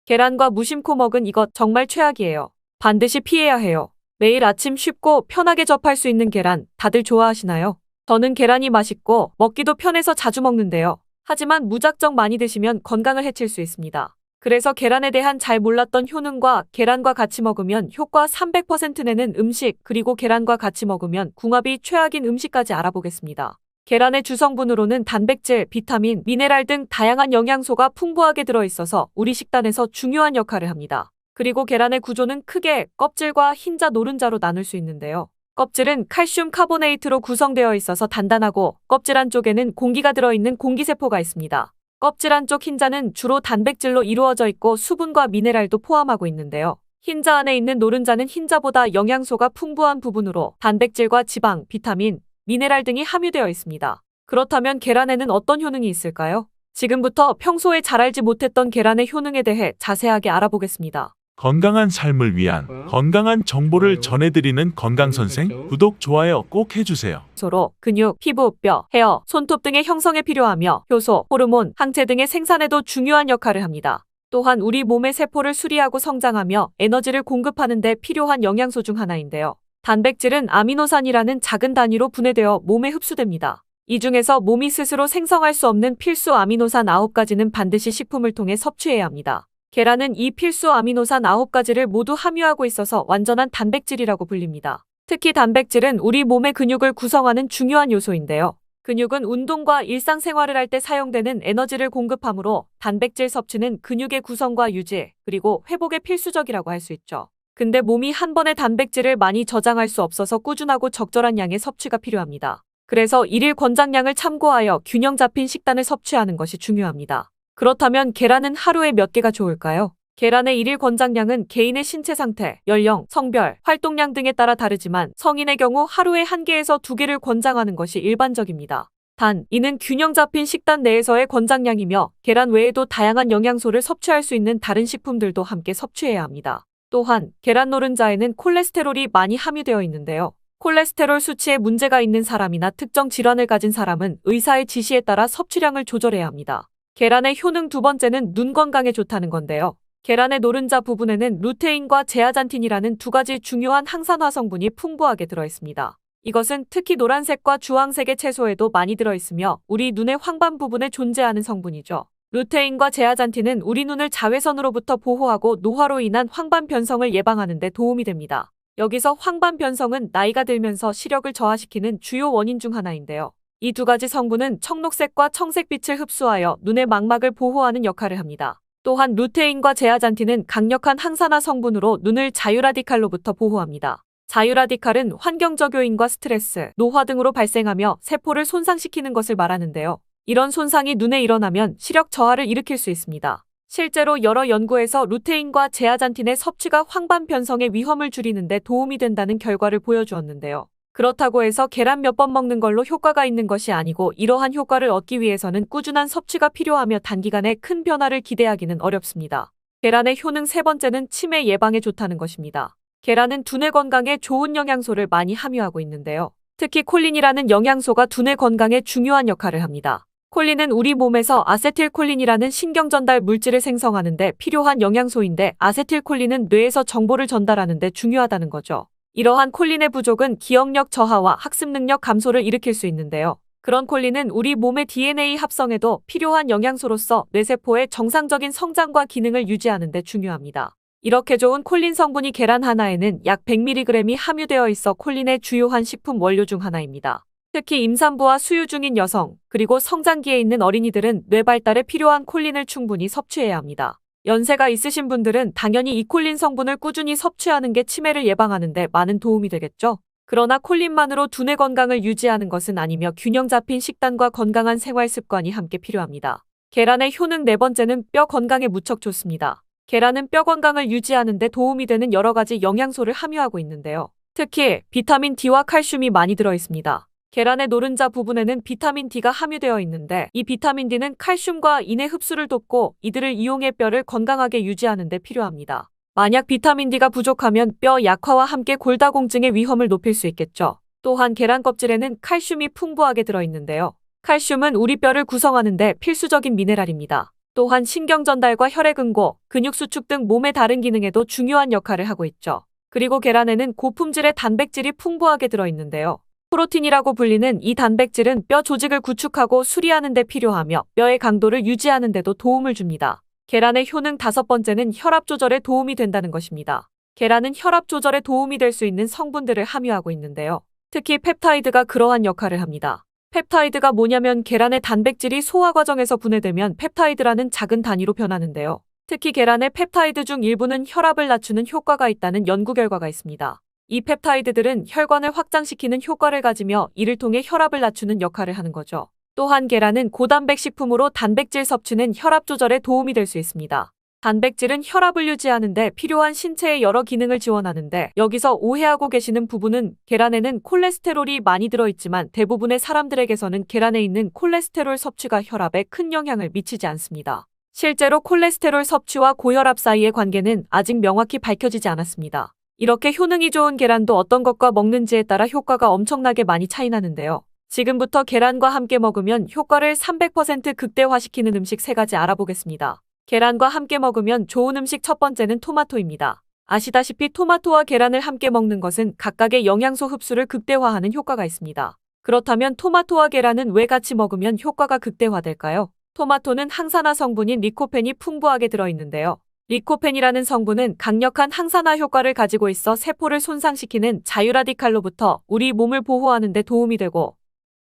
계란과 무심코 먹은 이것 정말 최악이에요. 반드시 피해야 해요. 매일 아침 쉽고 편하게 접할 수 있는 계란 다들 좋아하시나요? 저는 계란이 맛있고 먹기도 편해서 자주 먹는데요. 하지만 무작정 많이 드시면 건강을 해칠 수 있습니다. 그래서 계란에 대한 잘 몰랐던 효능과 계란과 같이 먹으면 효과 300% 내는 음식, 그리고 계란과 같이 먹으면 궁합이 최악인 음식까지 알아보겠습니다. 계란의 주성분으로는 단백질, 비타민, 미네랄 등 다양한 영양소가 풍부하게 들어있어서 우리 식단에서 중요한 역할을 합니다. 그리고 계란의 구조는 크게 껍질과 흰자, 노른자로 나눌 수 있는데요. 껍질은 칼슘 카보네이트로 구성되어 있어서 단단하고, 껍질 안쪽에는 공기가 들어있는 공기세포가 있습니다. 껍질 안쪽 흰자는 주로 단백질로 이루어져 있고 수분과 미네랄도 포함하고 있는데요. 흰자 안에 있는 노른자는 흰자보다 영양소가 풍부한 부분으로 단백질과 지방, 비타민, 미네랄 등이 함유되어 있습니다. 그렇다면 계란에는 어떤 효능이 있을까요? 지금부터 평소에 잘 알지 못했던 계란의 효능에 대해 자세하게 알아보겠습니다. 건강한 삶을 위한 건강한 정보를 전해드리는 건강선생 구독, 좋아요 꼭 해주세요. 소로 근육, 피부, 뼈, 헤어, 손톱 등의 형성에 필요하며 효소, 호르몬, 항체 등의 생산에도 중요한 역할을 합니다. 또한 우리 몸의 세포를 수리하고 성장하며 에너지를 공급하는 데 필요한 영양소 중 하나인데요. 단백질은 아미노산이라는 작은 단위로 분해되어 몸에 흡수됩니다. 이 중에서 몸이 스스로 생성할 수 없는 필수 아미노산 9가지는 반드시 식품을 통해 섭취해야 합니다. 계란은 이 필수 아미노산 9가지를 모두 함유하고 있어서 완전한 단백질이라고 불립니다. 특히 단백질은 우리 몸의 근육을 구성하는 중요한 요소인데요. 근육은 운동과 일상생활을 할 때 사용되는 에너지를 공급하므로 단백질 섭취는 근육의 구성과 유지, 그리고 회복에 필수적이라고 할 수 있죠. 근데 몸이 한 번에 단백질을 많이 저장할 수 없어서 꾸준하고 적절한 양의 섭취가 필요합니다. 그래서 일일 권장량을 참고하여 균형 잡힌 식단을 섭취하는 것이 중요합니다. 그렇다면 계란은 하루에 몇 개가 좋을까요? 계란의 일일 권장량은 개인의 신체 상태, 연령, 성별, 활동량 등에 따라 다르지만 성인의 경우 하루에 1개에서 2개를 권장하는 것이 일반적입니다. 단, 이는 균형 잡힌 식단 내에서의 권장량이며 계란 외에도 다양한 영양소를 섭취할 수 있는 다른 식품들도 함께 섭취해야 합니다. 또한 계란 노른자에는 콜레스테롤이 많이 함유되어 있는데요. 콜레스테롤 수치에 문제가 있는 사람이나 특정 질환을 가진 사람은 의사의 지시에 따라 섭취량을 조절해야 합니다. 계란의 효능 두 번째는 눈 건강에 좋다는 건데요. 계란의 노른자 부분에는 루테인과 제아잔틴이라는 2가지 중요한 항산화 성분이 풍부하게 들어있습니다. 이것은 특히 노란색과 주황색의 채소에도 많이 들어있으며 우리 눈의 황반 부분에 존재하는 성분이죠. 루테인과 제아잔틴은 우리 눈을 자외선으로부터 보호하고 노화로 인한 황반 변성을 예방하는 데 도움이 됩니다. 여기서 황반 변성은 나이가 들면서 시력을 저하시키는 주요 원인 중 하나인데요. 이 2가지 성분은 청록색과 청색빛을 흡수하여 눈의 망막을 보호하는 역할을 합니다. 또한 루테인과 제아잔틴은 강력한 항산화 성분으로 눈을 자유라디칼로부터 보호합니다. 자유라디칼은 환경적 요인과 스트레스, 노화 등으로 발생하며 세포를 손상시키는 것을 말하는데요. 이런 손상이 눈에 일어나면 시력 저하를 일으킬 수 있습니다. 실제로 여러 연구에서 루테인과 제아잔틴의 섭취가 황반 변성의 위험을 줄이는 데 도움이 된다는 결과를 보여주었는데요. 그렇다고 해서 계란 몇 번 먹는 걸로 효과가 있는 것이 아니고 이러한 효과를 얻기 위해서는 꾸준한 섭취가 필요하며 단기간에 큰 변화를 기대하기는 어렵습니다. 계란의 효능 세 번째는 치매 예방에 좋다는 것입니다. 계란은 두뇌 건강에 좋은 영양소를 많이 함유하고 있는데요. 특히 콜린이라는 영양소가 두뇌 건강에 중요한 역할을 합니다. 콜린은 우리 몸에서 아세틸콜린이라는 신경전달 물질을 생성하는 데 필요한 영양소인데 아세틸콜린은 뇌에서 정보를 전달하는 데 중요하다는 거죠. 이러한 콜린의 부족은 기억력 저하와 학습 능력 감소를 일으킬 수 있는데요. 그런 콜린은 우리 몸의 DNA 합성에도 필요한 영양소로서 뇌세포의 정상적인 성장과 기능을 유지하는 데 중요합니다. 이렇게 좋은 콜린 성분이 계란 하나에는 약 100mg이 함유되어 있어 콜린의 주요한 식품 원료 중 하나입니다. 특히 임산부와 수유 중인 여성, 그리고 성장기에 있는 어린이들은 뇌 발달에 필요한 콜린을 충분히 섭취해야 합니다. 연세가 있으신 분들은 당연히 이 콜린 성분을 꾸준히 섭취하는 게 치매를 예방하는 데 많은 도움이 되겠죠. 그러나 콜린만으로 두뇌 건강을 유지하는 것은 아니며 균형 잡힌 식단과 건강한 생활 습관이 함께 필요합니다. 계란의 효능 네 번째는 뼈 건강에 무척 좋습니다. 계란은 뼈 건강을 유지하는 데 도움이 되는 여러 가지 영양소를 함유하고 있는데요. 특히 비타민 D와 칼슘이 많이 들어있습니다. 계란의 노른자 부분에는 비타민 D가 함유되어 있는데 이 비타민 D는 칼슘과 인의 흡수를 돕고 이들을 이용해 뼈를 건강하게 유지하는 데 필요합니다. 만약 비타민 D가 부족하면 뼈 약화와 함께 골다공증의 위험을 높일 수 있겠죠. 또한 계란 껍질에는 칼슘이 풍부하게 들어있는데요. 칼슘은 우리 뼈를 구성하는 데 필수적인 미네랄입니다. 또한 신경 전달과 혈액 응고, 근육 수축 등 몸의 다른 기능에도 중요한 역할을 하고 있죠. 그리고 계란에는 고품질의 단백질이 풍부하게 들어있는데요. 프로틴이라고 불리는 이 단백질은 뼈 조직을 구축하고 수리하는 데 필요하며 뼈의 강도를 유지하는 데도 도움을 줍니다. 계란의 효능 5번째는 혈압 조절에 도움이 된다는 것입니다. 계란은 혈압 조절에 도움이 될 수 있는 성분들을 함유하고 있는데요. 특히 펩타이드가 그러한 역할을 합니다. 펩타이드가 뭐냐면 계란의 단백질이 소화 과정에서 분해되면 펩타이드라는 작은 단위로 변하는데요. 특히 계란의 펩타이드 중 일부는 혈압을 낮추는 효과가 있다는 연구 결과가 있습니다. 이 펩타이드들은 혈관을 확장시키는 효과를 가지며 이를 통해 혈압을 낮추는 역할을 하는 거죠. 또한 계란은 고단백 식품으로 단백질 섭취는 혈압 조절에 도움이 될 수 있습니다. 단백질은 혈압을 유지하는 데 필요한 신체의 여러 기능을 지원하는데 여기서 오해하고 계시는 부분은 계란에는 콜레스테롤이 많이 들어있지만 대부분의 사람들에게서는 계란에 있는 콜레스테롤 섭취가 혈압에 큰 영향을 미치지 않습니다. 실제로 콜레스테롤 섭취와 고혈압 사이의 관계는 아직 명확히 밝혀지지 않았습니다. 이렇게 효능이 좋은 계란도 어떤 것과 먹는지에 따라 효과가 엄청나게 많이 차이 나는데요. 지금부터 계란과 함께 먹으면 효과를 300% 극대화시키는 음식 3가지 알아보겠습니다. 계란과 함께 먹으면 좋은 음식 첫 번째는 토마토입니다. 아시다시피 토마토와 계란을 함께 먹는 것은 각각의 영양소 흡수를 극대화하는 효과가 있습니다. 그렇다면 토마토와 계란은 왜 같이 먹으면 효과가 극대화될까요? 토마토는 항산화 성분인 리코펜이 풍부하게 들어있는데요. 리코펜이라는 성분은 강력한 항산화 효과를 가지고 있어 세포를 손상시키는 자유라디칼로부터 우리 몸을 보호하는 데 도움이 되고,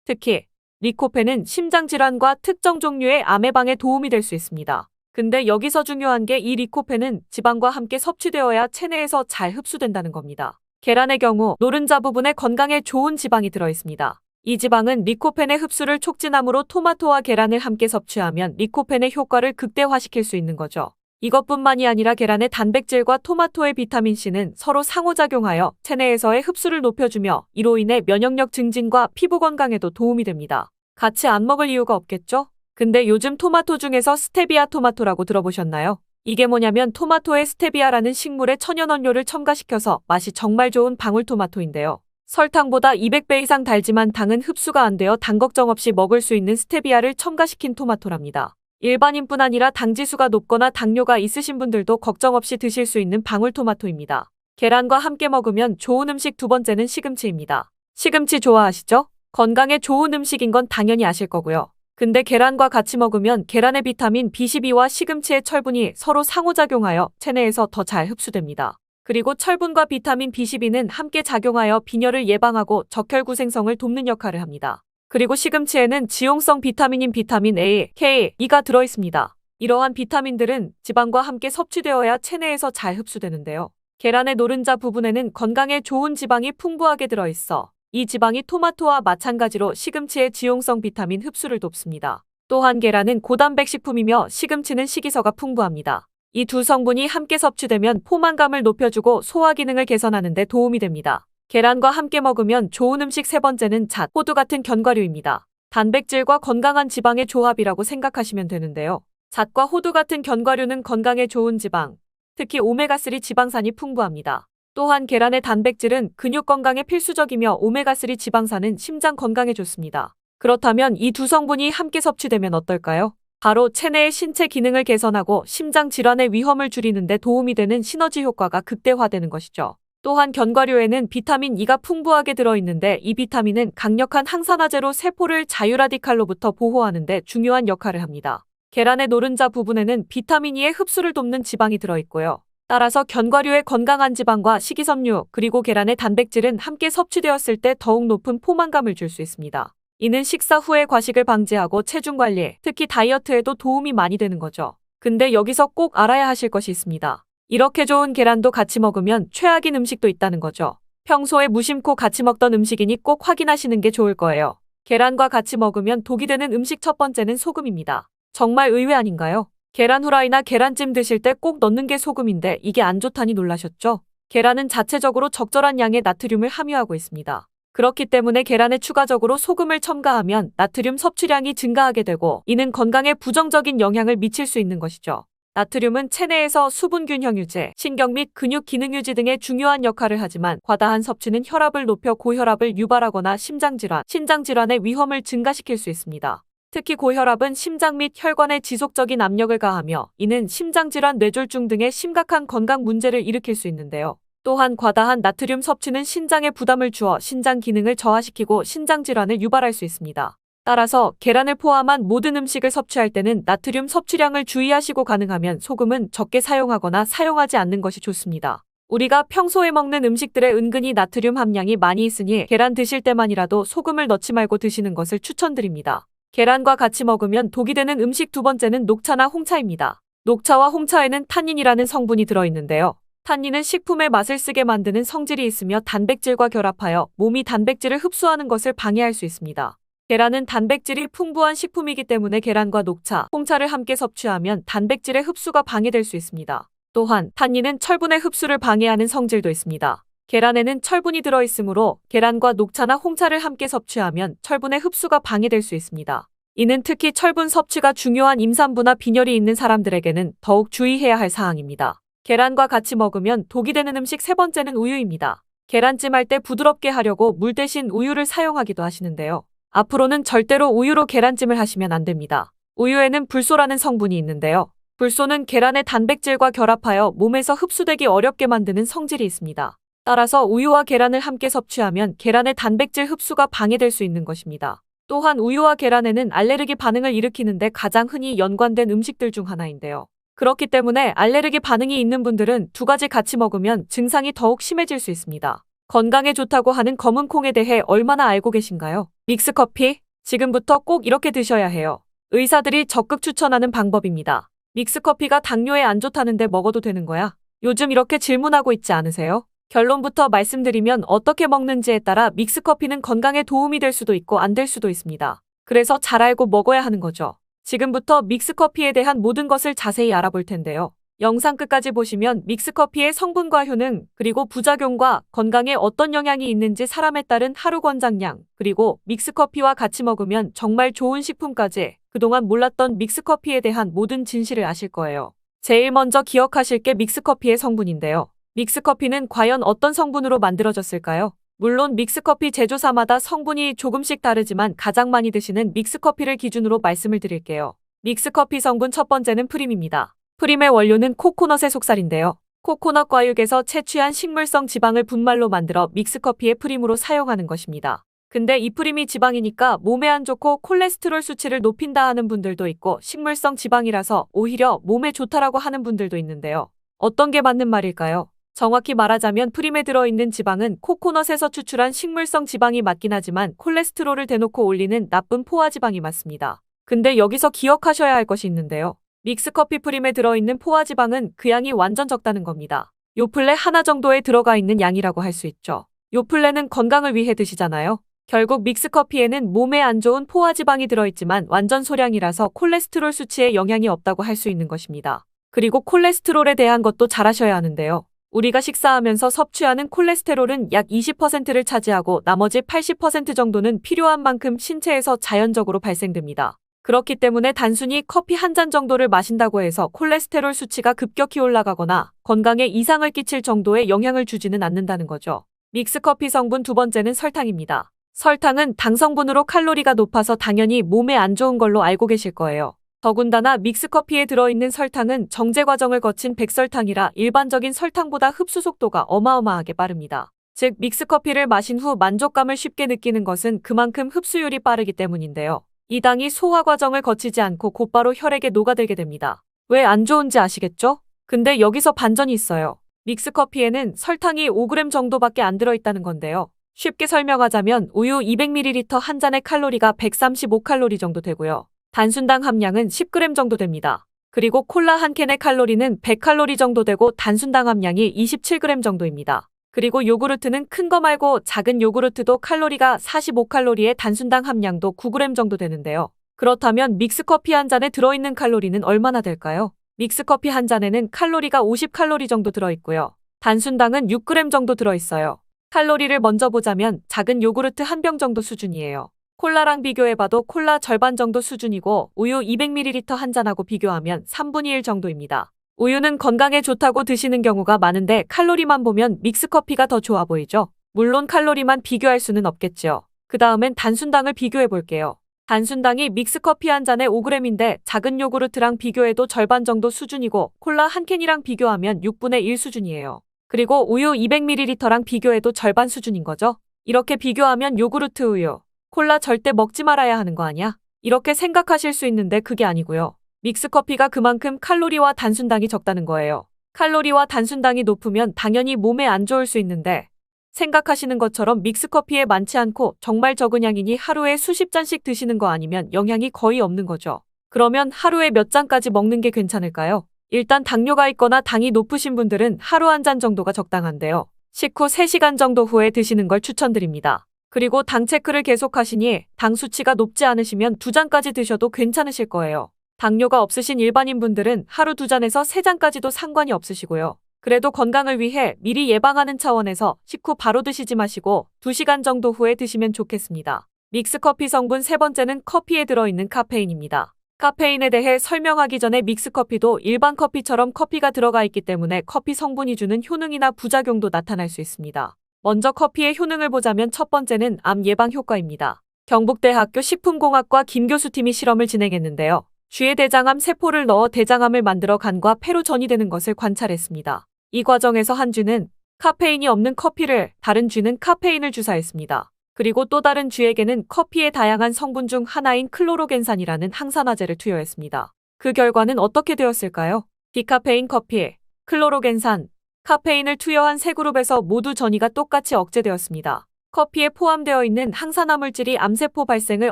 특히 리코펜은 심장질환과 특정 종류의 암 예방에 도움이 될 수 있습니다. 근데 여기서 중요한 게 이 리코펜은 지방과 함께 섭취되어야 체내에서 잘 흡수된다는 겁니다. 계란의 경우 노른자 부분에 건강에 좋은 지방이 들어있습니다. 이 지방은 리코펜의 흡수를 촉진하므로 토마토와 계란을 함께 섭취하면 리코펜의 효과를 극대화시킬 수 있는 거죠. 이것뿐만이 아니라 계란의 단백질과 토마토의 비타민C는 서로 상호작용하여 체내에서의 흡수를 높여주며 이로 인해 면역력 증진과 피부 건강에도 도움이 됩니다. 같이 안 먹을 이유가 없겠죠? 근데 요즘 토마토 중에서 스테비아 토마토라고 들어보셨나요? 이게 뭐냐면 토마토에 스테비아라는 식물의 천연원료를 첨가시켜서 맛이 정말 좋은 방울토마토인데요. 설탕보다 200배 이상 달지만 당은 흡수가 안 되어 당 걱정 없이 먹을 수 있는 스테비아를 첨가시킨 토마토랍니다. 일반인뿐 아니라 당지수가 높거나 당뇨가 있으신 분들도 걱정 없이 드실 수 있는 방울토마토입니다. 계란과 함께 먹으면 좋은 음식 두 번째는 시금치입니다. 시금치 좋아하시죠? 건강에 좋은 음식인 건 당연히 아실 거고요. 근데 계란과 같이 먹으면 계란의 비타민 B12와 시금치의 철분이 서로 상호작용하여 체내에서 더 잘 흡수됩니다. 그리고 철분과 비타민 B12는 함께 작용하여 빈혈을 예방하고 적혈구 생성을 돕는 역할을 합니다. 그리고 시금치에는 지용성 비타민인 비타민 A, K, E가 들어있습니다. 이러한 비타민들은 지방과 함께 섭취되어야 체내에서 잘 흡수되는데요. 계란의 노른자 부분에는 건강에 좋은 지방이 풍부하게 들어있어 이 지방이 토마토와 마찬가지로 시금치의 지용성 비타민 흡수를 돕습니다. 또한 계란은 고단백 식품이며 시금치는 식이섬유가 풍부합니다. 이 두 성분이 함께 섭취되면 포만감을 높여주고 소화 기능을 개선하는 데 도움이 됩니다. 계란과 함께 먹으면 좋은 음식 세 번째는 잣, 호두 같은 견과류입니다. 단백질과 건강한 지방의 조합이라고 생각하시면 되는데요. 잣과 호두 같은 견과류는 건강에 좋은 지방, 특히 오메가3 지방산이 풍부합니다. 또한 계란의 단백질은 근육 건강에 필수적이며 오메가3 지방산은 심장 건강에 좋습니다. 그렇다면 이 두 성분이 함께 섭취되면 어떨까요? 바로 체내의 신체 기능을 개선하고 심장 질환의 위험을 줄이는 데 도움이 되는 시너지 효과가 극대화되는 것이죠. 또한 견과류에는 비타민 E가 풍부하게 들어있는데 이 비타민은 강력한 항산화제로 세포를 자유라디칼로부터 보호하는 데 중요한 역할을 합니다. 계란의 노른자 부분에는 비타민 E의 흡수를 돕는 지방이 들어있고요. 따라서 견과류의 건강한 지방과 식이섬유 그리고 계란의 단백질은 함께 섭취되었을 때 더욱 높은 포만감을 줄 수 있습니다. 이는 식사 후에 과식을 방지하고 체중 관리, 특히 다이어트에도 도움이 많이 되는 거죠. 근데 여기서 꼭 알아야 하실 것이 있습니다. 이렇게 좋은 계란도 같이 먹으면 최악인 음식도 있다는 거죠. 평소에 무심코 같이 먹던 음식이니 꼭 확인하시는 게 좋을 거예요. 계란과 같이 먹으면 독이 되는 음식 첫 번째는 소금입니다. 정말 의외 아닌가요? 계란 후라이나 계란찜 드실 때 꼭 넣는 게 소금인데 이게 안 좋다니 놀라셨죠? 계란은 자체적으로 적절한 양의 나트륨을 함유하고 있습니다. 그렇기 때문에 계란에 추가적으로 소금을 첨가하면 나트륨 섭취량이 증가하게 되고 이는 건강에 부정적인 영향을 미칠 수 있는 것이죠. 나트륨은 체내에서 수분 균형 유지, 신경 및 근육 기능 유지 등의 중요한 역할을 하지만 과다한 섭취는 혈압을 높여 고혈압을 유발하거나 심장질환, 신장질환의 위험을 증가시킬 수 있습니다. 특히 고혈압은 심장 및 혈관에 지속적인 압력을 가하며 이는 심장질환, 뇌졸중 등의 심각한 건강 문제를 일으킬 수 있는데요. 또한 과다한 나트륨 섭취는 신장에 부담을 주어 신장 기능을 저하시키고 신장질환을 유발할 수 있습니다. 따라서 계란을 포함한 모든 음식을 섭취할 때는 나트륨 섭취량을 주의하시고 가능하면 소금은 적게 사용하거나 사용하지 않는 것이 좋습니다. 우리가 평소에 먹는 음식들에 은근히 나트륨 함량이 많이 있으니 계란 드실 때만이라도 소금을 넣지 말고 드시는 것을 추천드립니다. 계란과 같이 먹으면 독이 되는 음식 두 번째는 녹차나 홍차입니다. 녹차와 홍차에는 탄닌이라는 성분이 들어있는데요. 탄닌은 식품의 맛을 쓰게 만드는 성질이 있으며 단백질과 결합하여 몸이 단백질을 흡수하는 것을 방해할 수 있습니다. 계란은 단백질이 풍부한 식품이기 때문에 계란과 녹차, 홍차를 함께 섭취하면 단백질의 흡수가 방해될 수 있습니다. 또한 탄닌은 철분의 흡수를 방해하는 성질도 있습니다. 계란에는 철분이 들어있으므로 계란과 녹차나 홍차를 함께 섭취하면 철분의 흡수가 방해될 수 있습니다. 이는 특히 철분 섭취가 중요한 임산부나 빈혈이 있는 사람들에게는 더욱 주의해야 할 사항입니다. 계란과 같이 먹으면 독이 되는 음식 세 번째는 우유입니다. 계란찜 할 때 부드럽게 하려고 물 대신 우유를 사용하기도 하시는데요. 앞으로는 절대로 우유로 계란찜을 하시면 안 됩니다. 우유에는 불소라는 성분이 있는데요. 불소는 계란의 단백질과 결합하여 몸에서 흡수되기 어렵게 만드는 성질이 있습니다. 따라서 우유와 계란을 함께 섭취하면 계란의 단백질 흡수가 방해될 수 있는 것입니다. 또한 우유와 계란에는 알레르기 반응을 일으키는데 가장 흔히 연관된 음식들 중 하나인데요. 그렇기 때문에 알레르기 반응이 있는 분들은 두 가지 같이 먹으면 증상이 더욱 심해질 수 있습니다. 건강에 좋다고 하는 검은 콩에 대해 얼마나 알고 계신가요? 믹스커피? 지금부터 꼭 이렇게 드셔야 해요. 의사들이 적극 추천하는 방법입니다. 믹스커피가 당뇨에 안 좋다는데 먹어도 되는 거야? 요즘 이렇게 질문하고 있지 않으세요? 결론부터 말씀드리면 어떻게 먹는지에 따라 믹스커피는 건강에 도움이 될 수도 있고 안 될 수도 있습니다. 그래서 잘 알고 먹어야 하는 거죠. 지금부터 믹스커피에 대한 모든 것을 자세히 알아볼 텐데요. 영상 끝까지 보시면 믹스커피의 성분과 효능, 그리고 부작용과 건강에 어떤 영향이 있는지 사람에 따른 하루 권장량, 그리고 믹스커피와 같이 먹으면 정말 좋은 식품까지 그동안 몰랐던 믹스커피에 대한 모든 진실을 아실 거예요. 제일 먼저 기억하실 게 믹스커피의 성분인데요. 믹스커피는 과연 어떤 성분으로 만들어졌을까요? 물론 믹스커피 제조사마다 성분이 조금씩 다르지만 가장 많이 드시는 믹스커피를 기준으로 말씀을 드릴게요. 믹스커피 성분 첫 번째는 프림입니다. 프림의 원료는 코코넛의 속살인데요. 코코넛 과육에서 채취한 식물성 지방을 분말로 만들어 믹스커피의 프림으로 사용하는 것입니다. 근데 이 프림이 지방이니까 몸에 안 좋고 콜레스테롤 수치를 높인다 하는 분들도 있고 식물성 지방이라서 오히려 몸에 좋다라고 하는 분들도 있는데요. 어떤 게 맞는 말일까요? 정확히 말하자면 프림에 들어있는 지방은 코코넛에서 추출한 식물성 지방이 맞긴 하지만 콜레스테롤을 대놓고 올리는 나쁜 포화지방이 맞습니다. 근데 여기서 기억하셔야 할 것이 있는데요. 믹스커피 프림에 들어있는 포화지방은 그 양이 완전 적다는 겁니다. 요플레 하나 정도에 들어가 있는 양이라고 할 수 있죠. 요플레는 건강을 위해 드시잖아요. 결국 믹스커피에는 몸에 안 좋은 포화지방이 들어있지만 완전 소량이라서 콜레스테롤 수치에 영향이 없다고 할 수 있는 것입니다. 그리고 콜레스테롤에 대한 것도 잘 아셔야 하는데요. 우리가 식사하면서 섭취하는 콜레스테롤은 약 20%를 차지하고 나머지 80% 정도는 필요한 만큼 신체에서 자연적으로 발생됩니다. 그렇기 때문에 단순히 커피 한 잔 정도를 마신다고 해서 콜레스테롤 수치가 급격히 올라가거나 건강에 이상을 끼칠 정도의 영향을 주지는 않는다는 거죠. 믹스커피 성분 두 번째는 설탕입니다. 설탕은 당 성분으로 칼로리가 높아서 당연히 몸에 안 좋은 걸로 알고 계실 거예요. 더군다나 믹스커피에 들어있는 설탕은 정제 과정을 거친 백설탕이라 일반적인 설탕보다 흡수 속도가 어마어마하게 빠릅니다. 즉 믹스커피를 마신 후 만족감을 쉽게 느끼는 것은 그만큼 흡수율이 빠르기 때문인데요. 이 당이 소화 과정을 거치지 않고 곧바로 혈액에 녹아들게 됩니다. 왜 안 좋은지 아시겠죠? 근데 여기서 반전이 있어요. 믹스커피에는 설탕이 5g 정도밖에 안 들어있다는 건데요. 쉽게 설명하자면 우유 200ml 한 잔의 칼로리가 135칼로리 정도 되고요. 단순당 함량은 10g 정도 됩니다. 그리고 콜라 한 캔의 칼로리는 100칼로리 정도 되고 단순당 함량이 27g 정도입니다. 그리고 요구르트는 큰 거 말고 작은 요구르트도 칼로리가 45칼로리에 단순당 함량도 9g 정도 되는데요. 그렇다면 믹스커피 한 잔에 들어있는 칼로리는 얼마나 될까요? 믹스커피 한 잔에는 칼로리가 50칼로리 정도 들어있고요. 단순당은 6g 정도 들어있어요. 칼로리를 먼저 보자면 작은 요구르트 한 병 정도 수준이에요. 콜라랑 비교해봐도 콜라 절반 정도 수준이고 우유 200ml 한 잔하고 비교하면 3분의 1 정도입니다. 우유는 건강에 좋다고 드시는 경우가 많은데 칼로리만 보면 믹스커피가 더 좋아 보이죠? 물론 칼로리만 비교할 수는 없겠죠. 그 다음엔 단순당을 비교해 볼게요. 단순당이 믹스커피 한 잔에 5g인데 작은 요구르트랑 비교해도 절반 정도 수준이고 콜라 한 캔이랑 비교하면 6분의 1 수준이에요. 그리고 우유 200ml랑 비교해도 절반 수준인 거죠. 이렇게 비교하면 요구르트 우유, 콜라 절대 먹지 말아야 하는 거 아니야? 이렇게 생각하실 수 있는데 그게 아니고요. 믹스커피가 그만큼 칼로리와 단순당이 적다는 거예요. 칼로리와 단순당이 높으면 당연히 몸에 안 좋을 수 있는데 생각하시는 것처럼 믹스커피에 많지 않고 정말 적은 양이니 하루에 수십 잔씩 드시는 거 아니면 영향이 거의 없는 거죠. 그러면 하루에 몇 잔까지 먹는 게 괜찮을까요? 일단 당뇨가 있거나 당이 높으신 분들은 하루 한 잔 정도가 적당한데요. 식후 3시간 정도 후에 드시는 걸 추천드립니다. 그리고 당 체크를 계속 하시니 당 수치가 높지 않으시면 2잔까지 드셔도 괜찮으실 거예요. 당뇨가 없으신 일반인 분들은 하루 2잔에서 3잔까지도 상관이 없으시고요. 그래도 건강을 위해 미리 예방하는 차원에서 식후 바로 드시지 마시고 2시간 정도 후에 드시면 좋겠습니다. 믹스커피 성분 세 번째는 커피에 들어있는 카페인입니다. 카페인에 대해 설명하기 전에 믹스커피도 일반 커피처럼 커피가 들어가 있기 때문에 커피 성분이 주는 효능이나 부작용도 나타날 수 있습니다. 먼저 커피의 효능을 보자면 첫 번째는 암 예방 효과입니다. 경북대학교 식품공학과 김 교수팀이 실험을 진행했는데요. 쥐의 대장암 세포를 넣어 대장암을 만들어 간과 폐로 전이되는 것을 관찰했습니다. 이 과정에서 한 쥐는 카페인이 없는 커피를, 다른 쥐는 카페인을 주사했습니다. 그리고 또 다른 쥐에게는 커피의 다양한 성분 중 하나인 클로로겐산이라는 항산화제를 투여했습니다. 그 결과는 어떻게 되었을까요? 디카페인 커피, 클로로겐산, 카페인을 투여한 세 그룹에서 모두 전이가 똑같이 억제되었습니다. 커피에 포함되어 있는 항산화 물질이 암세포 발생을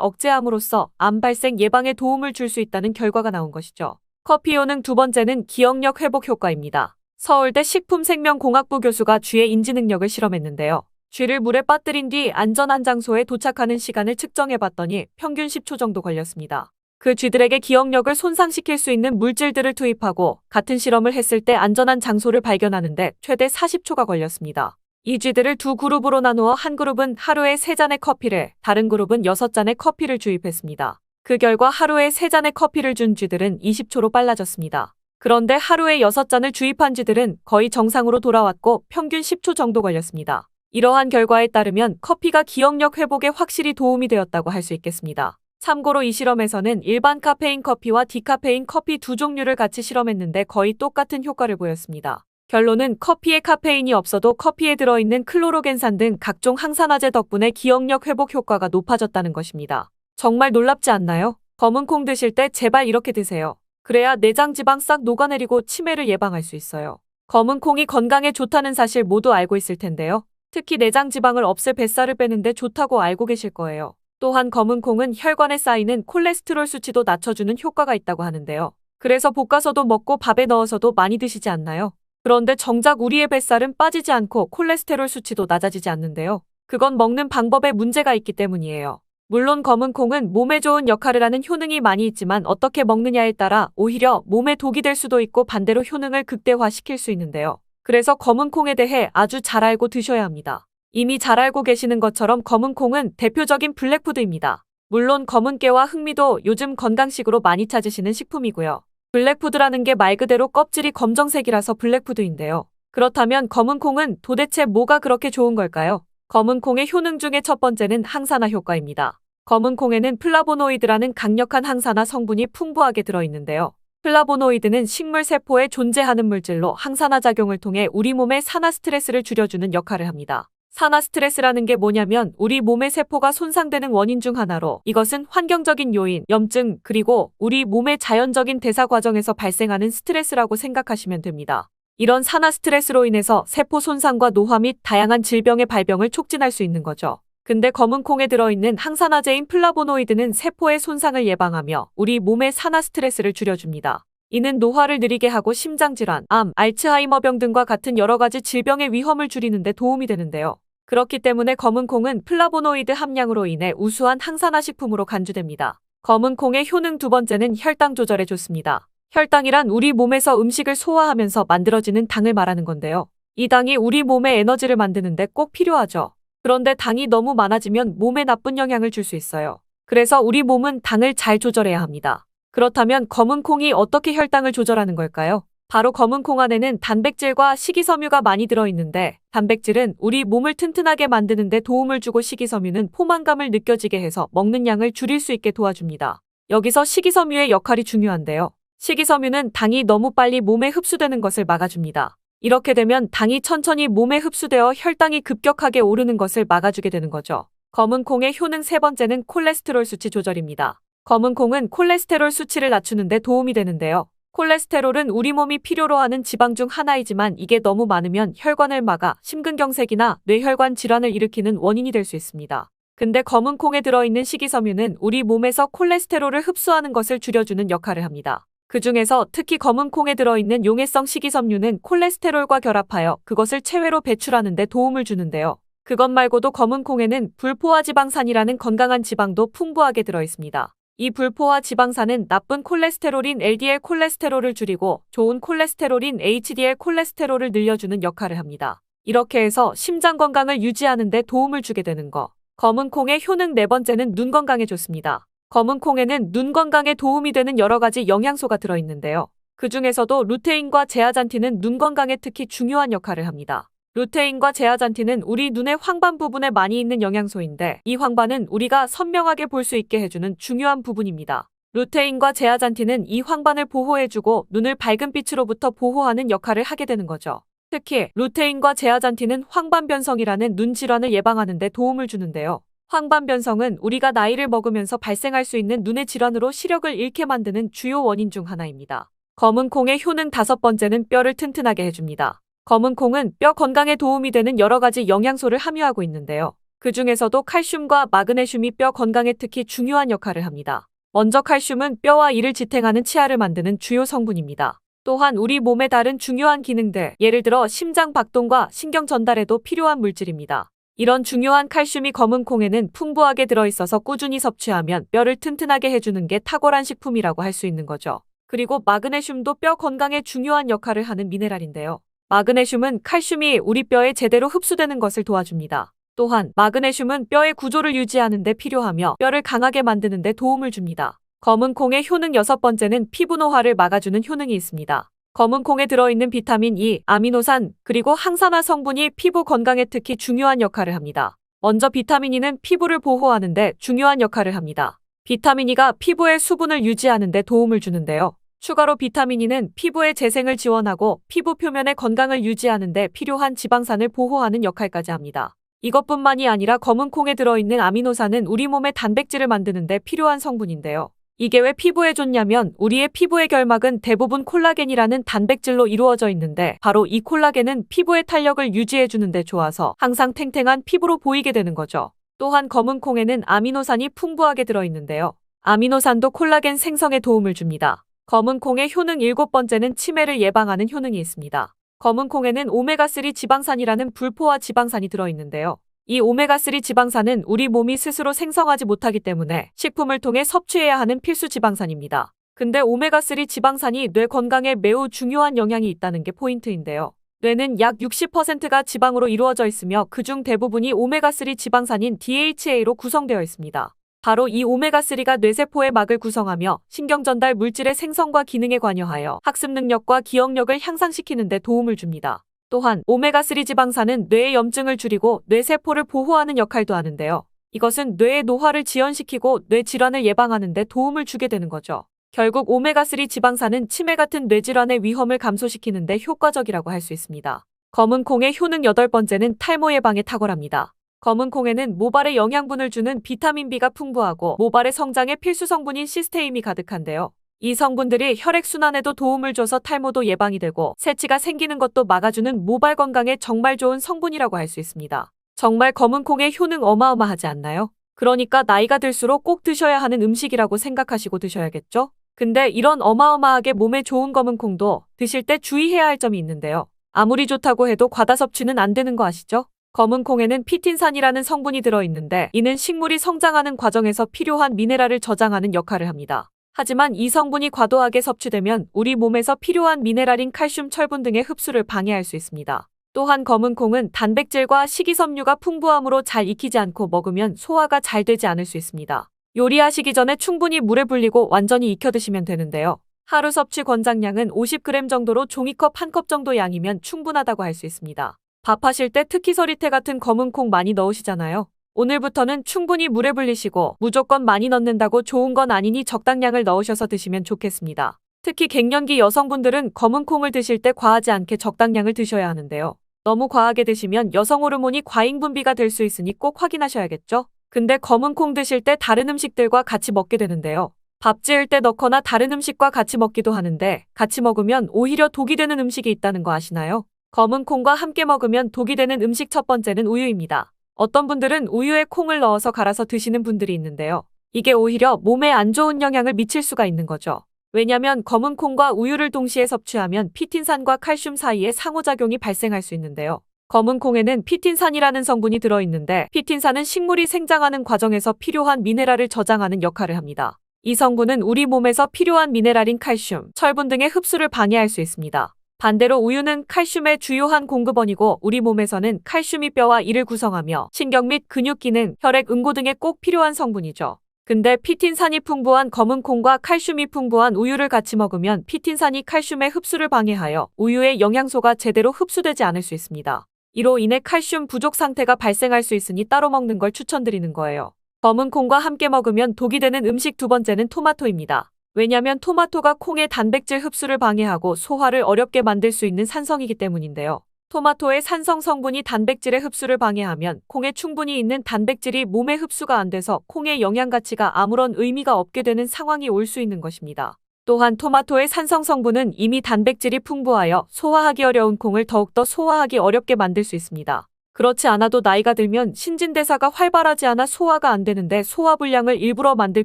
억제함으로써 암 발생 예방에 도움을 줄 수 있다는 결과가 나온 것이죠. 커피 효능 두 번째는 기억력 회복 효과입니다. 서울대 식품생명공학부 교수가 쥐의 인지 능력을 실험했는데요. 쥐를 물에 빠뜨린 뒤 안전한 장소에 도착하는 시간을 측정해봤더니 평균 10초 정도 걸렸습니다. 그 쥐들에게 기억력을 손상시킬 수 있는 물질들을 투입하고 같은 실험을 했을 때 안전한 장소를 발견하는데 최대 40초가 걸렸습니다. 이 쥐들을 두 그룹으로 나누어 한 그룹은 하루에 3잔의 커피를, 다른 그룹은 6잔의 커피를 주입했습니다. 그 결과 하루에 3잔의 커피를 준 쥐들은 20초로 빨라졌습니다. 그런데 하루에 6잔을 주입한 쥐들은 거의 정상으로 돌아왔고 평균 10초 정도 걸렸습니다. 이러한 결과에 따르면 커피가 기억력 회복에 확실히 도움이 되었다고 할 수 있겠습니다. 참고로 이 실험에서는 일반 카페인 커피와 디카페인 커피 두 종류를 같이 실험했는데 거의 똑같은 효과를 보였습니다. 결론은 커피에 카페인이 없어도 커피에 들어있는 클로로겐산 등 각종 항산화제 덕분에 기억력 회복 효과가 높아졌다는 것입니다. 정말 놀랍지 않나요? 검은 콩 드실 때 제발 이렇게 드세요. 그래야 내장 지방 싹 녹아내리고 치매를 예방할 수 있어요. 검은 콩이 건강에 좋다는 사실 모두 알고 있을 텐데요. 특히 내장 지방을 없애 뱃살을 빼는데 좋다고 알고 계실 거예요. 또한 검은 콩은 혈관에 쌓이는 콜레스테롤 수치도 낮춰주는 효과가 있다고 하는데요. 그래서 볶아서도 먹고 밥에 넣어서도 많이 드시지 않나요? 그런데 정작 우리의 뱃살은 빠지지 않고 콜레스테롤 수치도 낮아지지 않는데요. 그건 먹는 방법에 문제가 있기 때문이에요. 물론 검은 콩은 몸에 좋은 역할을 하는 효능이 많이 있지만 어떻게 먹느냐에 따라 오히려 몸에 독이 될 수도 있고 반대로 효능을 극대화시킬 수 있는데요. 그래서 검은 콩에 대해 아주 잘 알고 드셔야 합니다. 이미 잘 알고 계시는 것처럼 검은 콩은 대표적인 블랙푸드입니다. 물론 검은 깨와 흑미도 요즘 건강식으로 많이 찾으시는 식품이고요. 블랙푸드라는 게 말 그대로 껍질이 검정색이라서 블랙푸드인데요. 그렇다면 검은 콩은 도대체 뭐가 그렇게 좋은 걸까요? 검은 콩의 효능 중에 첫 번째는 항산화 효과입니다. 검은 콩에는 플라보노이드라는 강력한 항산화 성분이 풍부하게 들어있는데요. 플라보노이드는 식물 세포에 존재하는 물질로 항산화 작용을 통해 우리 몸의 산화 스트레스를 줄여주는 역할을 합니다. 산화 스트레스라는 게 뭐냐면 우리 몸의 세포가 손상되는 원인 중 하나로 이것은 환경적인 요인, 염증, 그리고 우리 몸의 자연적인 대사 과정에서 발생하는 스트레스라고 생각하시면 됩니다. 이런 산화 스트레스로 인해서 세포 손상과 노화 및 다양한 질병의 발병을 촉진할 수 있는 거죠. 근데 검은 콩에 들어있는 항산화제인 플라보노이드는 세포의 손상을 예방하며 우리 몸의 산화 스트레스를 줄여줍니다. 이는 노화를 느리게 하고 심장질환, 암, 알츠하이머병 등과 같은 여러 가지 질병의 위험을 줄이는 데 도움이 되는데요. 그렇기 때문에 검은 콩은 플라보노이드 함량으로 인해 우수한 항산화 식품으로 간주됩니다. 검은 콩의 효능 두 번째는 혈당 조절에 좋습니다. 혈당이란 우리 몸에서 음식을 소화하면서 만들어지는 당을 말하는 건데요. 이 당이 우리 몸에 에너지를 만드는데 꼭 필요하죠. 그런데 당이 너무 많아지면 몸에 나쁜 영향을 줄 수 있어요. 그래서 우리 몸은 당을 잘 조절해야 합니다. 그렇다면 검은 콩이 어떻게 혈당을 조절하는 걸까요? 바로 검은 콩 안에는 단백질과 식이섬유가 많이 들어있는데 단백질은 우리 몸을 튼튼하게 만드는 데 도움을 주고 식이섬유는 포만감을 느껴지게 해서 먹는 양을 줄일 수 있게 도와줍니다. 여기서 식이섬유의 역할이 중요한데요. 식이섬유는 당이 너무 빨리 몸에 흡수되는 것을 막아줍니다. 이렇게 되면 당이 천천히 몸에 흡수되어 혈당이 급격하게 오르는 것을 막아주게 되는 거죠. 검은 콩의 효능 세 번째는 콜레스테롤 수치 조절입니다. 검은 콩은 콜레스테롤 수치를 낮추는 데 도움이 되는데요. 콜레스테롤은 우리 몸이 필요로 하는 지방 중 하나이지만 이게 너무 많으면 혈관을 막아 심근경색이나 뇌혈관 질환을 일으키는 원인이 될 수 있습니다. 근데 검은 콩에 들어있는 식이섬유는 우리 몸에서 콜레스테롤을 흡수하는 것을 줄여주는 역할을 합니다. 그 중에서 특히 검은 콩에 들어있는 용해성 식이섬유는 콜레스테롤과 결합하여 그것을 체외로 배출하는 데 도움을 주는데요. 그것 말고도 검은 콩에는 불포화 지방산이라는 건강한 지방도 풍부하게 들어있습니다. 이 불포화 지방산은 나쁜 콜레스테롤인 LDL 콜레스테롤을 줄이고 좋은 콜레스테롤인 HDL 콜레스테롤을 늘려주는 역할을 합니다. 이렇게 해서 심장 건강을 유지하는 데 도움을 주게 되는 거. 검은 콩의 효능 네 번째는 눈 건강에 좋습니다. 검은 콩에는 눈 건강에 도움이 되는 여러 가지 영양소가 들어있는데요. 그 중에서도 루테인과 제아잔틴은 눈 건강에 특히 중요한 역할을 합니다. 루테인과 제아잔틴은 우리 눈의 황반 부분에 많이 있는 영양소인데 이 황반은 우리가 선명하게 볼 수 있게 해주는 중요한 부분입니다. 루테인과 제아잔틴은 이 황반을 보호해주고 눈을 밝은 빛으로부터 보호하는 역할을 하게 되는 거죠. 특히 루테인과 제아잔틴은 황반변성이라는 눈 질환을 예방하는 데 도움을 주는데요. 황반변성은 우리가 나이를 먹으면서 발생할 수 있는 눈의 질환으로 시력을 잃게 만드는 주요 원인 중 하나입니다. 검은 콩의 효능 다섯 번째는 뼈를 튼튼하게 해줍니다. 검은 콩은 뼈 건강에 도움이 되는 여러 가지 영양소를 함유하고 있는데요. 그 중에서도 칼슘과 마그네슘이 뼈 건강에 특히 중요한 역할을 합니다. 먼저 칼슘은 뼈와 이를 지탱하는 치아를 만드는 주요 성분입니다. 또한 우리 몸의 다른 중요한 기능들, 예를 들어 심장 박동과 신경 전달에도 필요한 물질입니다. 이런 중요한 칼슘이 검은 콩에는 풍부하게 들어있어서 꾸준히 섭취하면 뼈를 튼튼하게 해주는 게 탁월한 식품이라고 할 수 있는 거죠. 그리고 마그네슘도 뼈 건강에 중요한 역할을 하는 미네랄인데요. 마그네슘은 칼슘이 우리 뼈에 제대로 흡수되는 것을 도와줍니다. 또한 마그네슘은 뼈의 구조를 유지하는 데 필요하며 뼈를 강하게 만드는 데 도움을 줍니다. 검은 콩의 효능 여섯 번째는 피부 노화를 막아주는 효능이 있습니다. 검은 콩에 들어있는 비타민 E, 아미노산, 그리고 항산화 성분이 피부 건강에 특히 중요한 역할을 합니다. 먼저 비타민 E는 피부를 보호하는 데 중요한 역할을 합니다. 비타민 E가 피부의 수분을 유지하는 데 도움을 주는데요. 추가로 비타민 E는 피부의 재생을 지원하고 피부 표면의 건강을 유지하는 데 필요한 지방산을 보호하는 역할까지 합니다. 이것뿐만이 아니라 검은 콩에 들어있는 아미노산은 우리 몸의 단백질을 만드는 데 필요한 성분인데요. 이게 왜 피부에 좋냐면 우리의 피부의 결막은 대부분 콜라겐이라는 단백질로 이루어져 있는데 바로 이 콜라겐은 피부의 탄력을 유지해주는 데 좋아서 항상 탱탱한 피부로 보이게 되는 거죠. 또한 검은 콩에는 아미노산이 풍부하게 들어있는데요. 아미노산도 콜라겐 생성에 도움을 줍니다. 검은 콩의 효능 일곱 번째는 치매를 예방하는 효능이 있습니다. 검은 콩에는 오메가3 지방산이라는 불포화 지방산이 들어있는데요. 이 오메가3 지방산은 우리 몸이 스스로 생성하지 못하기 때문에 식품을 통해 섭취해야 하는 필수 지방산입니다. 근데 오메가3 지방산이 뇌 건강에 매우 중요한 영향이 있다는 게 포인트인데요. 뇌는 약 60%가 지방으로 이루어져 있으며 그중 대부분이 오메가3 지방산인 DHA로 구성되어 있습니다. 바로 이 오메가3가 뇌세포의 막을 구성하며 신경전달 물질의 생성과 기능에 관여하여 학습 능력과 기억력을 향상시키는 데 도움을 줍니다. 또한 오메가3 지방산은 뇌의 염증을 줄이고 뇌세포를 보호하는 역할도 하는데요. 이것은 뇌의 노화를 지연시키고 뇌 질환을 예방하는 데 도움을 주게 되는 거죠. 결국 오메가3 지방산은 치매 같은 뇌질환의 위험을 감소시키는 데 효과적이라고 할 수 있습니다. 검은 콩의 효능 여덟 번째는 탈모 예방에 탁월합니다. 검은 콩에는 모발에 영양분을 주는 비타민 B가 풍부하고 모발의 성장에 필수 성분인 시스테인이 가득한데요. 이 성분들이 혈액순환에도 도움을 줘서 탈모도 예방이 되고 새치가 생기는 것도 막아주는 모발 건강에 정말 좋은 성분이라고 할 수 있습니다. 정말 검은 콩의 효능 어마어마하지 않나요? 그러니까 나이가 들수록 꼭 드셔야 하는 음식이라고 생각하시고 드셔야겠죠? 근데 이런 어마어마하게 몸에 좋은 검은 콩도 드실 때 주의해야 할 점이 있는데요. 아무리 좋다고 해도 과다 섭취는 안 되는 거 아시죠? 검은 콩에는 피틴산이라는 성분이 들어있는데 이는 식물이 성장하는 과정에서 필요한 미네랄을 저장하는 역할을 합니다. 하지만 이 성분이 과도하게 섭취되면 우리 몸에서 필요한 미네랄인 칼슘, 철분 등의 흡수를 방해할 수 있습니다. 또한 검은 콩은 단백질과 식이섬유가 풍부하므로 잘 익히지 않고 먹으면 소화가 잘 되지 않을 수 있습니다. 요리하시기 전에 충분히 물에 불리고 완전히 익혀 드시면 되는데요. 하루 섭취 권장량은 50g 정도로 종이컵 1컵 정도 양이면 충분하다고 할 수 있습니다. 밥하실 때 특히 서리태 같은 검은 콩 많이 넣으시잖아요. 오늘부터는 충분히 물에 불리시고 무조건 많이 넣는다고 좋은 건 아니니 적당량을 넣으셔서 드시면 좋겠습니다. 특히 갱년기 여성분들은 검은 콩을 드실 때 과하지 않게 적당량을 드셔야 하는데요. 너무 과하게 드시면 여성 호르몬이 과잉 분비가 될 수 있으니 꼭 확인하셔야겠죠? 근데 검은 콩 드실 때 다른 음식들과 같이 먹게 되는데요. 밥 지을 때 넣거나 다른 음식과 같이 먹기도 하는데 같이 먹으면 오히려 독이 되는 음식이 있다는 거 아시나요? 검은 콩과 함께 먹으면 독이 되는 음식 첫 번째는 우유입니다. 어떤 분들은 우유에 콩을 넣어서 갈아서 드시는 분들이 있는데요. 이게 오히려 몸에 안 좋은 영향을 미칠 수가 있는 거죠. 왜냐면 검은 콩과 우유를 동시에 섭취하면 피틴산과 칼슘 사이에 상호작용이 발생할 수 있는데요. 검은 콩에는 피틴산이라는 성분이 들어있는데 피틴산은 식물이 생장하는 과정에서 필요한 미네랄을 저장하는 역할을 합니다. 이 성분은 우리 몸에서 필요한 미네랄인 칼슘, 철분 등의 흡수를 방해할 수 있습니다. 반대로 우유는 칼슘의 주요한 공급원이고 우리 몸에서는 칼슘이 뼈와 이를 구성하며 신경 및 근육 기능, 혈액 응고 등에 꼭 필요한 성분이죠. 근데 피틴산이 풍부한 검은 콩과 칼슘이 풍부한 우유를 같이 먹으면 피틴산이 칼슘의 흡수를 방해하여 우유의 영양소가 제대로 흡수되지 않을 수 있습니다. 이로 인해 칼슘 부족 상태가 발생할 수 있으니 따로 먹는 걸 추천드리는 거예요. 검은 콩과 함께 먹으면 독이 되는 음식 두 번째는 토마토입니다. 왜냐면 토마토가 콩의 단백질 흡수를 방해하고 소화를 어렵게 만들 수 있는 산성이기 때문인데요. 토마토의 산성 성분이 단백질의 흡수를 방해하면 콩에 충분히 있는 단백질이 몸에 흡수가 안 돼서 콩의 영양 가치가 아무런 의미가 없게 되는 상황이 올 수 있는 것입니다. 또한 토마토의 산성 성분은 이미 단백질이 풍부하여 소화하기 어려운 콩을 더욱더 소화하기 어렵게 만들 수 있습니다. 그렇지 않아도 나이가 들면 신진대사가 활발하지 않아 소화가 안 되는데 소화불량을 일부러 만들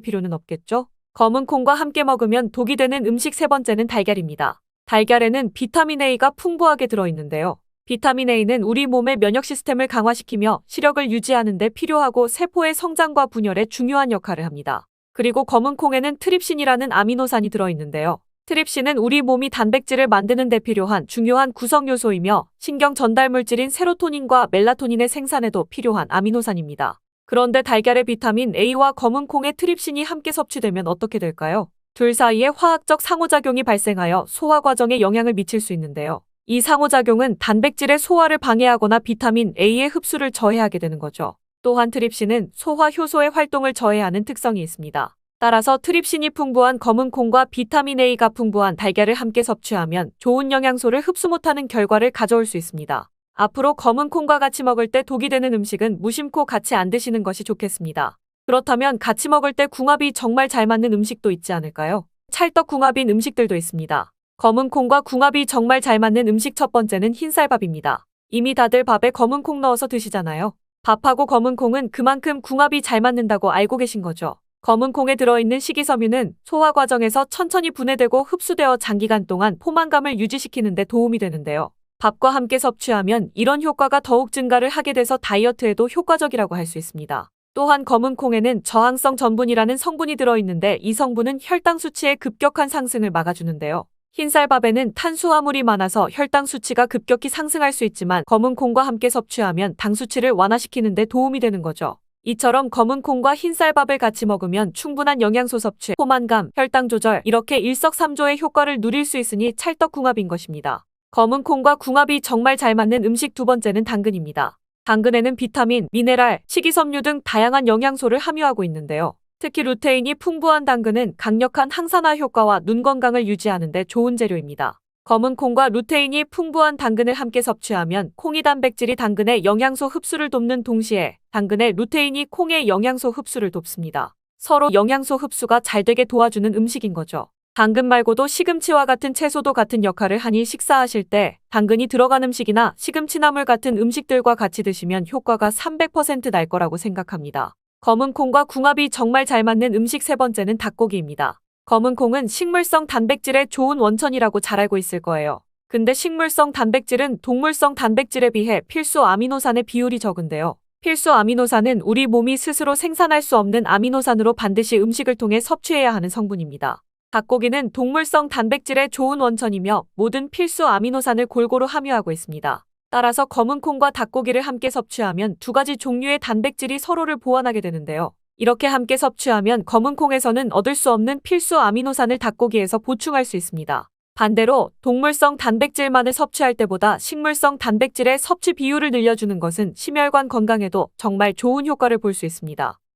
필요는 없겠죠? 검은 콩과 함께 먹으면 독이 되는 음식 세 번째는 달걀입니다. 달걀에는 비타민 A가 풍부하게 들어있는데요. 비타민 A는 우리 몸의 면역 시스템을 강화시키며 시력을 유지하는 데 필요하고 세포의 성장과 분열에 중요한 역할을 합니다. 그리고 검은 콩에는 트립신이라는 아미노산이 들어있는데요. 트립신은 우리 몸이 단백질을 만드는 데 필요한 중요한 구성 요소이며 신경 전달 물질인 세로토닌과 멜라토닌의 생산에도 필요한 아미노산입니다. 그런데 달걀의 비타민 A와 검은 콩의 트립신이 함께 섭취되면 어떻게 될까요? 둘 사이에 화학적 상호작용이 발생하여 소화 과정에 영향을 미칠 수 있는데요. 이 상호작용은 단백질의 소화를 방해하거나 비타민 A의 흡수를 저해하게 되는 거죠. 또한 트립신은 소화 효소의 활동을 저해하는 특성이 있습니다. 따라서 트립신이 풍부한 검은 콩과 비타민 A가 풍부한 달걀을 함께 섭취하면 좋은 영양소를 흡수 못하는 결과를 가져올 수 있습니다. 앞으로 검은 콩과 같이 먹을 때 독이 되는 음식은 무심코 같이 안 드시는 것이 좋겠습니다. 그렇다면 같이 먹을 때 궁합이 정말 잘 맞는 음식도 있지 않을까요? 찰떡궁합인 음식들도 있습니다. 검은 콩과 궁합이 정말 잘 맞는 음식 첫 번째는 흰쌀밥입니다. 이미 다들 밥에 검은 콩 넣어서 드시잖아요. 밥하고 검은 콩은 그만큼 궁합이 잘 맞는다고 알고 계신 거죠. 검은 콩에 들어있는 식이섬유는 소화 과정에서 천천히 분해되고 흡수되어 장기간 동안 포만감을 유지시키는 데 도움이 되는데요. 밥과 함께 섭취하면 이런 효과가 더욱 증가를 하게 돼서 다이어트에도 효과적이라고 할 수 있습니다. 또한 검은 콩에는 저항성 전분이라는 성분이 들어있는데 이 성분은 혈당 수치의 급격한 상승을 막아주는데요. 흰쌀밥에는 탄수화물이 많아서 혈당 수치가 급격히 상승할 수 있지만 검은 콩과 함께 섭취하면 당 수치를 완화시키는 데 도움이 되는 거죠. 이처럼 검은 콩과 흰쌀밥을 같이 먹으면 충분한 영양소 섭취, 포만감, 혈당 조절 이렇게 일석삼조의 효과를 누릴 수 있으니 찰떡궁합인 것입니다. 검은 콩과 궁합이 정말 잘 맞는 음식 두 번째는 당근입니다. 당근에는 비타민, 미네랄, 식이섬유 등 다양한 영양소를 함유하고 있는데요. 특히 루테인이 풍부한 당근은 강력한 항산화 효과와 눈 건강을 유지하는 데 좋은 재료입니다. 검은 콩과 루테인이 풍부한 당근을 함께 섭취하면 콩이 단백질이 당근의 영양소 흡수를 돕는 동시에 당근의 루테인이 콩의 영양소 흡수를 돕습니다. 서로 영양소 흡수가 잘 되게 도와주는 음식인 거죠. 당근 말고도 시금치와 같은 채소도 같은 역할을 하니 식사하실 때 당근이 들어간 음식이나 시금치나물 같은 음식들과 같이 드시면 효과가 300% 날 거라고 생각합니다. 검은 콩과 궁합이 정말 잘 맞는 음식 세 번째는 닭고기입니다. 검은 콩은 식물성 단백질의 좋은 원천이라고 잘 알고 있을 거예요. 근데 식물성 단백질은 동물성 단백질에 비해 필수 아미노산의 비율이 적은데요. 필수 아미노산은 우리 몸이 스스로 생산할 수 없는 아미노산으로 반드시 음식을 통해 섭취해야 하는 성분입니다. 닭고기는 동물성 단백질의 좋은 원천이며 모든 필수 아미노산을 골고루 함유하고 있습니다. 따라서 검은 콩과 닭고기를 함께 섭취하면 두 가지 종류의 단백질이 서로를 보완하게 되는데요. 이렇게 함께 섭취하면 검은 콩에서는 얻을 수 없는 필수 아미노산을 닭고기에서 보충할 수 있습니다. 반대로 동물성 단백질만을 섭취할 때보다 식물성 단백질의 섭취 비율을 늘려주는 것은 심혈관 건강에도 정말 좋은 효과를 볼 수 있습니다.